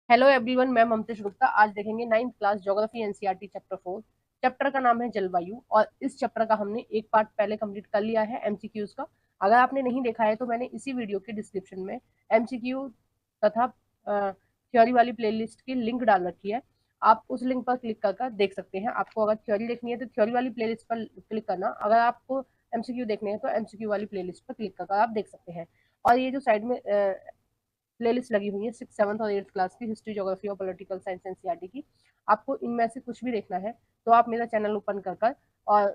Hello everyone, मैं ममतेश गुप्ता। आज देखेंगे 9th class geography NCERT chapter 4। Chapter का नाम है जलवायु और इस चैप्टर का हमने एक पार्ट पहले कंप्लीट कर लिया है एमसीक्यूज का। अगर आपने नहीं देखा है तो मैंने इसी वीडियो के डिस्क्रिप्शन में एमसीक्यू तथा थ्योरी वाली प्लेलिस्ट की लिंक डाल रखी है। आप उस लिंक पर क्लिक कर देख सकते हैं। आपको अगर थ्योरी देखनी है तो थ्योरी वाली प्लेलिस्ट पर क्लिक करना, अगर आपको एमसीक्यू देखने हैं तो एमसीक्यू वाली प्लेलिस्ट पर क्लिक कर आप देख सकते हैं। और ये जो साइड में प्लेलिस्ट लगी हुई है 6, 7 और 8 क्लास की हिस्ट्री, ज्योग्राफी और पॉलिटिकल साइंस एनसीईआरटी की, आपको इनमें से कुछ भी देखना है तो आप मेरा चैनल ओपन कर और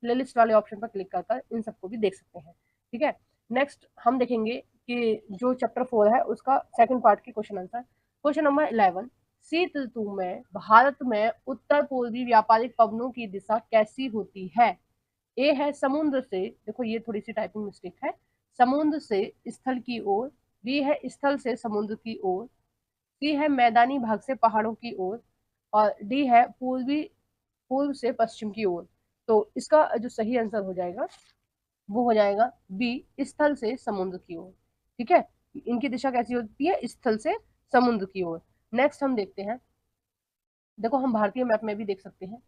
प्लेलिस्ट वाले ऑप्शन पर क्लिक कर इन सबको भी देख सकते हैं। ठीक है। नेक्स्ट हम देखेंगे कि जो चैप्टर 4 है उसका सेकंड पार्ट की क्वेश्चन आंसर। क्वेश्चन नंबर 11, शीत ऋतु में भारत में उत्तर पूर्वी व्यापारिक पवनों की दिशा कैसी होती है? ए है समुद्र से, देखो ये थोड़ी सी टाइपिंग मिस्टेक है, समुद्र से स्थल की ओर। बी है स्थल से समुद्र की ओर। सी है मैदानी भाग से पहाड़ों की ओर। और डी है पूर्व से पश्चिम की ओर। तो इसका जो सही आंसर हो जाएगा वो हो जाएगा बी, स्थल से समुद्र की ओर। ठीक है। इनकी दिशा कैसी होती है? स्थल से समुद्र की ओर। नेक्स्ट हम देखते हैं। देखो हम भारतीय मैप में भी देख सकते हैं।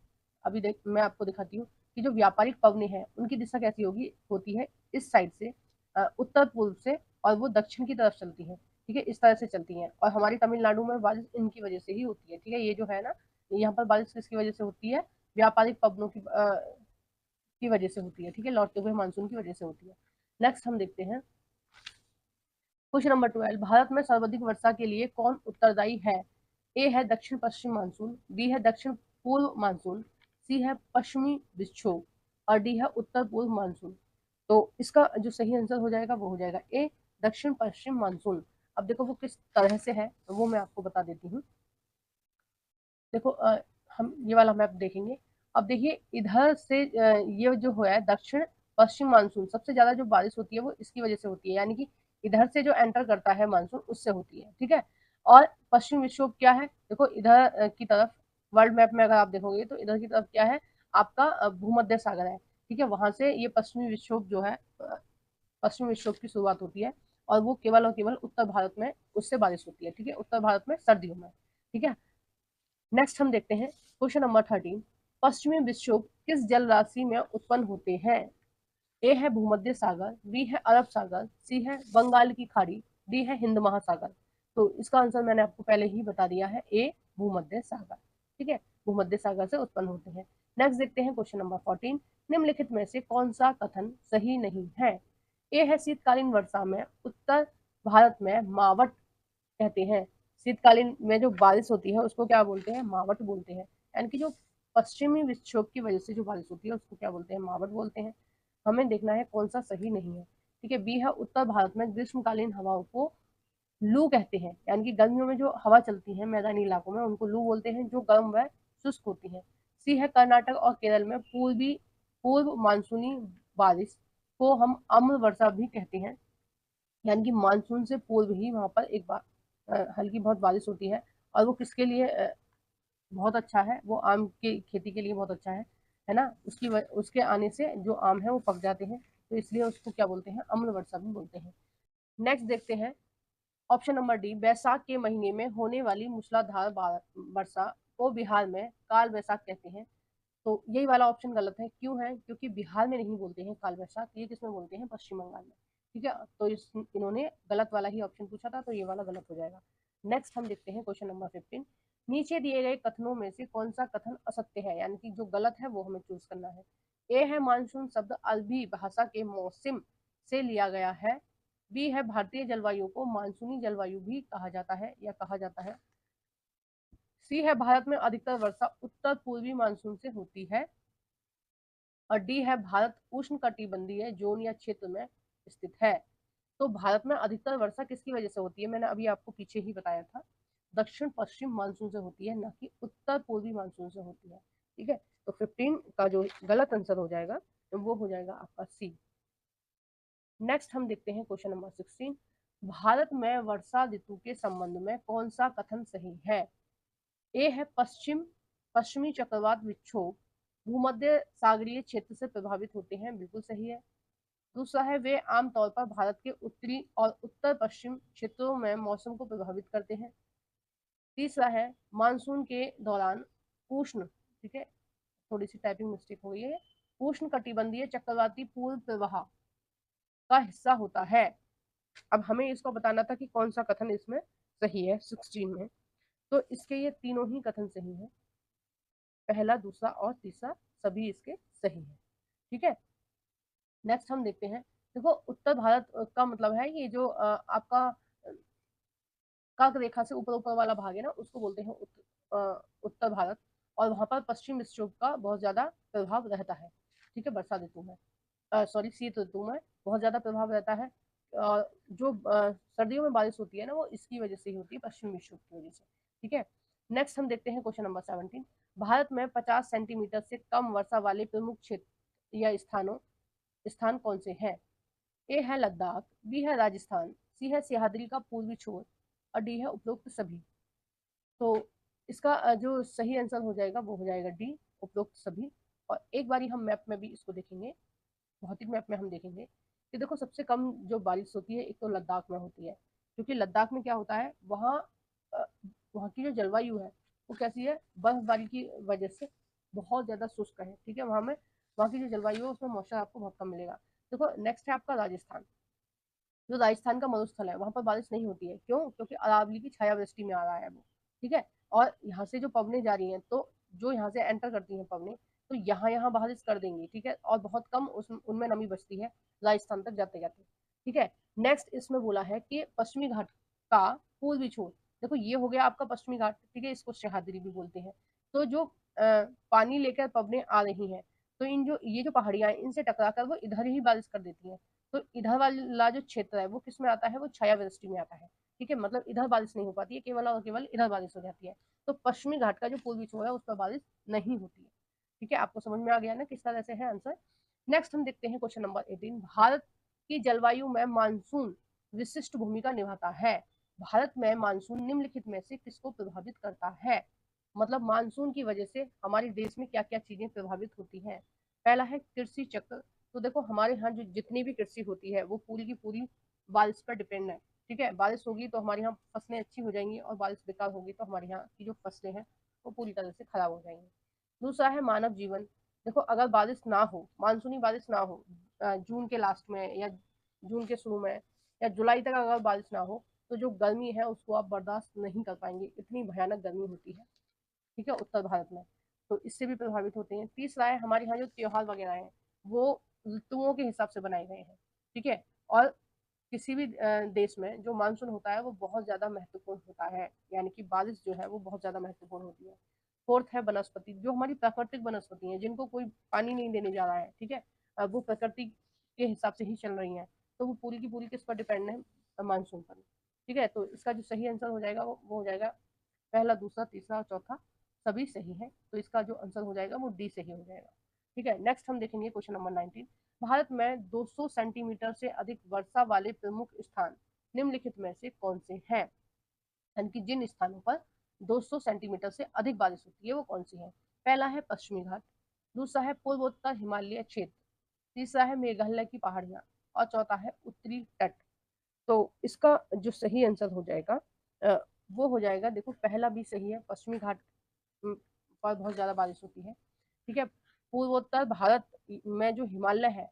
अभी देख मैं आपको दिखाती हूँ कि जो व्यापारिक पवनें हैं उनकी दिशा कैसी होती है इस साइड से, उत्तर पूर्व से, और वो दक्षिण की तरफ चलती है। ठीक है, इस तरह से चलती हैं। और हमारी तमिलनाडु में बारिश इनकी वजह से ही होती है। ठीक है, ये जो है ना, यहाँ पर बारिश किसकी वजह से होती है? व्यापारिक पवनों की वजह से होती है। ठीक है, लौटते हुए मानसून की वजह से होती है। नेक्स्ट हम देखते हैं क्वेश्चन नंबर 12, भारत में सर्वाधिक वर्षा के लिए कौन उत्तरदायी है? ए है दक्षिण पश्चिम मानसून। बी है दक्षिण पूर्व मानसून। सी है पश्चिमी विक्षोभ। और डी है उत्तर पूर्व मानसून। तो इसका जो सही आंसर हो जाएगा वो हो जाएगा ए, दक्षिण पश्चिम मानसून। अब देखो वो किस तरह से है वो मैं आपको बता देती हूँ। देखो हम ये वाला मैप देखेंगे। अब देखिए इधर से ये जो है दक्षिण पश्चिम मानसून, सबसे ज्यादा जो बारिश होती है वो इसकी वजह से होती है, यानी कि इधर से जो एंटर करता है मानसून उससे होती है। ठीक है। और पश्चिम विक्षोभ क्या है? देखो इधर की तरफ वर्ल्ड मैप में अगर आप देखोगे तो इधर की तरफ क्या है? आपका भूमध्य सागर है। ठीक है, वहां से ये पश्चिमी विक्षोभ जो है, पश्चिमी विक्षोभ की शुरुआत होती है। और वो केवल और केवल उत्तर भारत में उससे बारिश होती है। ठीक है, उत्तर भारत में सर्दियों में। ठीक है। नेक्स्ट हम देखते हैं क्वेश्चन नंबर 13, पश्चिमी विक्षोभ किस जल राशि में उत्पन्न होते हैं? ए है भूमध्य सागर। बी है अरब सागर। सी है बंगाल की खाड़ी। डी है हिंद महासागर। तो इसका आंसर मैंने आपको पहले ही बता दिया है, ए, भूमध्य सागर। ठीक है, भूमध्य सागर से उत्पन्न होते हैं। नेक्स्ट देखते हैं क्वेश्चन नंबर 14, निम्नलिखित में से कौन सा कथन सही नहीं है? ए है शीतकालीन वर्षा में उत्तर भारत में मावट कहते हैं। शीतकालीन में जो बारिश होती है उसको क्या बोलते हैं? मावट बोलते हैं। यानी कि जो पश्चिमी विक्षोभ की वजह से जो बारिश होती है उसको क्या बोलते हैं? मावट बोलते हैं। हमें देखना है कौन सा सही नहीं है। ठीक है, बी है उत्तर भारत में ग्रीष्मकालीन हवाओं को लू कहते हैं, यानी कि गर्मियों में जो हवा चलती है मैदानी इलाकों में उनको लू बोलते हैं, जो गर्म व शुष्क होती है। सी है कर्नाटक और केरल में पूर्व मानसूनी बारिश को हम अम्ल वर्षा भी कहते हैं, यानी कि मानसून से पूर्व ही वहां पर एक बार हल्की बहुत बारिश होती है। और वो किसके लिए बहुत अच्छा है? वो आम की खेती के लिए बहुत अच्छा है ना। उसके आने से जो आम है वो पक जाते हैं, तो इसलिए उसको क्या बोलते हैं? अम्ल वर्षा भी बोलते हैं। नेक्स्ट देखते हैं ऑप्शन नंबर डी, बैसाख के महीने में होने वाली मूसलाधार वर्षा को बिहार में काल बैसाख कहते हैं। तो यही वाला ऑप्शन गलत है। क्यों है? क्योंकि बिहार में नहीं बोलते हैं काल वैसाख, ये किसमें बोलते हैं? पश्चिम बंगाल में। ठीक है, तो इन्होंने गलत वाला ही ऑप्शन पूछा था, तो ये वाला गलत हो जाएगा। नेक्स्ट हम देखते हैं क्वेश्चन नंबर 15, नीचे दिए गए कथनों में से कौन सा कथन असत्य है, यानी कि जो गलत है वो हमें चूज करना है। ए है मानसून शब्द अरबी भाषा के मौसम से लिया गया है। बी है भारतीय जलवायु को मानसूनी जलवायु भी कहा जाता है या कहा जाता है। सी है भारत में अधिकतर वर्षा उत्तर पूर्वी मानसून से होती है। और डी है भारत उष्ण कटिबंधीय जोन या क्षेत्र में स्थित है। तो भारत में अधिकतर वर्षा किसकी वजह से होती है? मैंने अभी आपको पीछे ही बताया था, दक्षिण पश्चिम मानसून से होती है, ना कि उत्तर पूर्वी मानसून से होती है। ठीक है, तो 15 का जो गलत आंसर हो जाएगा तो वो हो जाएगा आपका सी। नेक्स्ट हम देखते हैं क्वेश्चन नंबर 16, भारत में वर्षा ऋतु के संबंध में कौन सा कथन सही है? ए है पश्चिमी चक्रवात विक्षोभ भूमध्य सागरीय क्षेत्र से प्रभावित होते हैं, बिल्कुल सही है। दूसरा है वे आमतौर पर भारत के उत्तरी और उत्तर पश्चिम क्षेत्रों में मौसम को प्रभावित करते हैं। तीसरा है मानसून के दौरान उष्ण, ठीक है, थोड़ी सी टाइपिंग मिस्टेक हो गई है, उष्ण कटिबंधीय चक्रवाती पूर्व प्रवाह का हिस्सा होता है। अब हमें इसको बताना था कि कौन सा कथन इसमें सही है 16 में। तो इसके ये तीनों ही कथन सही है, पहला, दूसरा और तीसरा सभी इसके सही है। ठीक है, नेक्स्ट हम देखते हैं। देखो उत्तर भारत का मतलब है ये जो आपका कर्क रेखा से ऊपर ऊपर वाला भाग है ना, उसको बोलते हैं उत्तर भारत। और वहां पर पश्चिम विक्षोभ का बहुत ज्यादा प्रभाव रहता है। ठीक है, वर्षा ऋतु में, सॉरी शीत ऋतु में बहुत ज्यादा प्रभाव रहता है। जो सर्दियों में बारिश होती है ना, वो इसकी वजह से ही होती है, पश्चिम विक्षोभ की वजह से। ठीक है, नेक्स्ट हम देखते हैं क्वेश्चन नंबर 17। भारत में 50 सेंटीमीटर से कम वर्षा वाले प्रमुख क्षेत्र या स्थान कौन से हैं? ए है लद्दाख, बी है राजस्थान, सी है सह्याद्री का पूर्वी छोर और डी है उपरोक्त सभी। तो इसका जो सही आंसर हो जाएगा वो हो जाएगा डी, उपरोक्त सभी। और एक बारी हम मैप में भी इसको देखेंगे, भौतिक मैप में हम देखेंगे कि देखो सबसे कम जो बारिश होती है एक तो लद्दाख में होती है, क्योंकि लद्दाख में क्या होता है, वहाँ वहाँ की जो जलवायु है वो कैसी है, बर्फबारी की वजह से बहुत ज्यादा शुष्क है। ठीक है, वहाँ की जो जलवायु है उसमें मौसम आपको बहुत कम मिलेगा। देखो नेक्स्ट है आपका राजस्थान। जो राजस्थान का मरुस्थल है वहां पर बारिश नहीं होती है, क्यों? क्योंकि अरावली की छायावृष्टि में आ रहा है वो। ठीक है, और यहाँ से जो पवने जा रही हैं, तो जो यहाँ से एंटर करती हैं पवने, तो यहाँ यहाँ बारिश कर देंगी। ठीक है, और बहुत कम उनमें नमी बचती है राजस्थान तक जाते जाते। ठीक है, नेक्स्ट इसमें बोला है कि पश्चिमी घाट का पूर्वी छोर। देखो ये हो गया आपका पश्चिमी घाट, ठीक है, इसको सह्याद्री भी बोलते हैं। तो जो पानी लेकर पवने आ रही हैं, तो ये जो पहाड़ियां हैं इनसे टकराकर वो इधर ही बारिश कर देती हैं। तो इधर वाला जो क्षेत्र है वो किस में आता है, वो छायावृष्टि में आता है। ठीक है, मतलब इधर बारिश नहीं हो पाती है, केवल और केवल इधर बारिश हो जाती है। तो पश्चिमी घाट का जो पूर्वी छोर है उस पर बारिश नहीं होती है। ठीक है, आपको समझ में आ गया ना किस तरह से है आंसर। नेक्स्ट हम देखते हैं क्वेश्चन नंबर 18। भारत की जलवायु में मानसून विशिष्ट भूमिका निभाता है। भारत में मानसून निम्नलिखित में से किसको प्रभावित करता है? मतलब मानसून की वजह से हमारे देश में क्या क्या चीजें प्रभावित होती हैं। पहला है कृषि चक्र। तो देखो हमारे यहाँ जो जितनी भी कृषि होती है वो पूरी की पूरी बारिश पर डिपेंड है। ठीक है, बारिश होगी तो हमारे यहाँ फसलें अच्छी हो जाएंगी, और बारिश बेकार होगी तो हमारे यहाँ की जो फसलें हैं वो पूरी तरह से खराब हो जाएंगी। दूसरा है मानव जीवन। देखो अगर बारिश ना हो, मानसूनी बारिश ना हो, जून के लास्ट में या जून के शुरू में या जुलाई तक अगर बारिश ना हो, तो जो गर्मी है उसको आप बर्दाश्त नहीं कर पाएंगे, इतनी भयानक गर्मी होती है। ठीक है, उत्तर भारत में, तो इससे भी प्रभावित होते हैं। तीसरा है हमारे यहाँ जो त्योहार वगैरह हैं वो ऋतुओं के हिसाब से बनाए गए हैं। ठीक है, और किसी भी देश में जो मानसून होता है वो बहुत ज्यादा महत्वपूर्ण होता है, यानी कि बारिश जो है वो बहुत ज्यादा महत्वपूर्ण होती है। फोर्थ है वनस्पति। जो हमारी प्राकृतिक वनस्पति है जिनको कोई पानी नहीं देने जा रहा है, ठीक है, वो प्रकृति के हिसाब से ही चल रही हैं, तो वो पूरी की पूरी किस पर डिपेंड है, मानसून पर। ठीक है, तो इसका जो सही आंसर हो जाएगा वो हो जाएगा पहला, दूसरा, तीसरा और चौथा सभी सही है। तो इसका जो आंसर हो जाएगा वो डी सही हो जाएगा। ठीक है, नेक्स्ट हम देखेंगे क्वेश्चन नंबर 19। भारत में 200 सेंटीमीटर से अधिक वर्षा वाले प्रमुख स्थान निम्नलिखित में से कौन से हैं? यानी कि जिन स्थानों पर 200 सेंटीमीटर से अधिक बारिश होती है वो कौन सी है? पहला है पश्चिमी घाट, दूसरा है पूर्वोत्तर हिमालय क्षेत्र, तीसरा है मेघालय की पहाड़ियां और चौथा है उत्तरी तट। तो इसका जो सही आंसर हो जाएगा अ, वो हो जाएगा, देखो पहला भी सही है, पश्चिमी घाट पर बहुत ज्यादा बारिश होती है। ठीक है, पूर्वोत्तर भारत में जो हिमालय है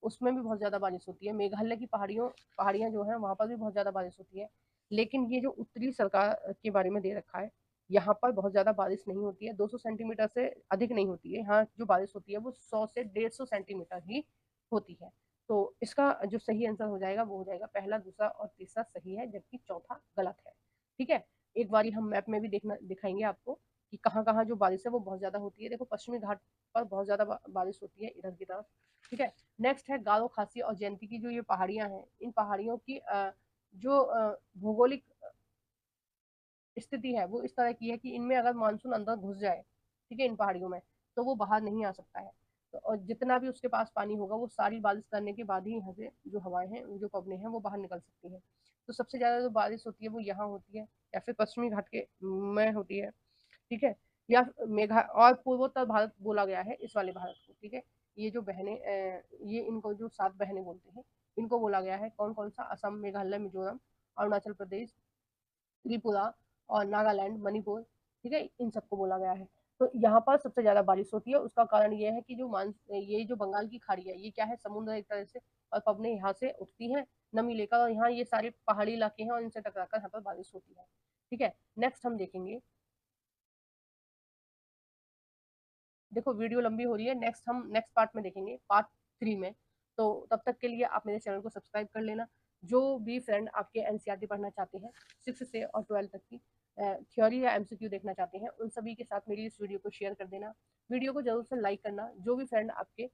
उसमें भी बहुत ज्यादा बारिश होती है, मेघालय की पहाड़ियां जो है वहां पर भी बहुत ज्यादा बारिश होती है। लेकिन ये जो उत्तरी सरकार के बारे में दे रखा है, यहाँ पर बहुत ज्यादा बारिश नहीं होती है, 200 सेंटीमीटर से अधिक नहीं होती है। यहाँ जो बारिश होती है वो 100 से 150 सेंटीमीटर ही होती है। तो इसका जो सही आंसर हो जाएगा वो हो जाएगा पहला, दूसरा और तीसरा सही है, जबकि चौथा गलत है। ठीक है, एक बार हम मैप में भी दिखाएंगे आपको कि कहाँ कहाँ जो बारिश है वो बहुत ज्यादा होती है। देखो पश्चिमी घाट पर बहुत ज्यादा बारिश होती है इधर की तरफ। ठीक है, नेक्स्ट है गारो, खासी और जयंती की जो ये पहाड़ियां हैं, इन पहाड़ियों की जो भौगोलिक स्थिति है वो इस तरह की है कि इनमें अगर मानसून अंदर घुस जाए, ठीक है, इन पहाड़ियों में, तो वो बाहर नहीं आ सकता है। तो और जितना भी उसके पास पानी होगा वो सारी बारिश करने के बाद ही यहाँ से जो हवाएं हैं, जो पवने हैं वो बाहर निकल सकती हैं। तो सबसे ज्यादा जो बारिश होती है वो यहाँ होती है, या फिर पश्चिमी घाट के में होती है। ठीक है, या मेघा और पूर्वोत्तर भारत बोला गया है इस वाले भारत को। ठीक है, ये जो बहनें ये इनको जो 7 बहनें बोलते हैं, इनको बोला गया है कौन कौन सा, असम, मेघालय, मिजोरम, अरुणाचल प्रदेश, त्रिपुरा और नागालैंड, मणिपुर, ठीक है, इन सबको बोला गया है। तो यहाँ पर सबसे ज्यादा बारिश होती है। उसका कारण ये है कि ये जो बंगाल की खाड़ी है, ये क्या है, समुद्र एक तरह से, और पवने यहाँ से उठती है नमी लेकर, और यहाँ ये सारे पहाड़ी इलाके हैं और इनसे टकराकर यहाँ पर बारिश होती है। ठीक है, नेक्स्ट हम देखेंगे, देखो वीडियो लंबी हो रही है, हम नेक्स्ट पार्ट में देखेंगे, पार्ट 3 में। तो तब तक के लिए आप मेरे चैनल को सब्सक्राइब कर लेना। जो भी फ्रेंड आपके एनसीईआरटी पढ़ना चाहते हैं 6 से और 12 तक की थ्योरी या एमसीक्यू देखना चाहते हैं, उन सभी के साथ मेरी इस वीडियो को शेयर कर देना। वीडियो को जरूर से लाइक करना। जो भी फ्रेंड आपके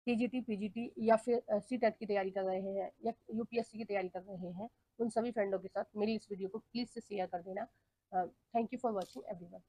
टीजीटी, पीजीटी या फिर सीटेट की तैयारी कर रहे हैं या यूपीएससी की तैयारी कर रहे हैं, उन सभी फ्रेंडों के साथ मेरी इस वीडियो को प्लीज से शेयर कर देना। Thank you for watching everyone.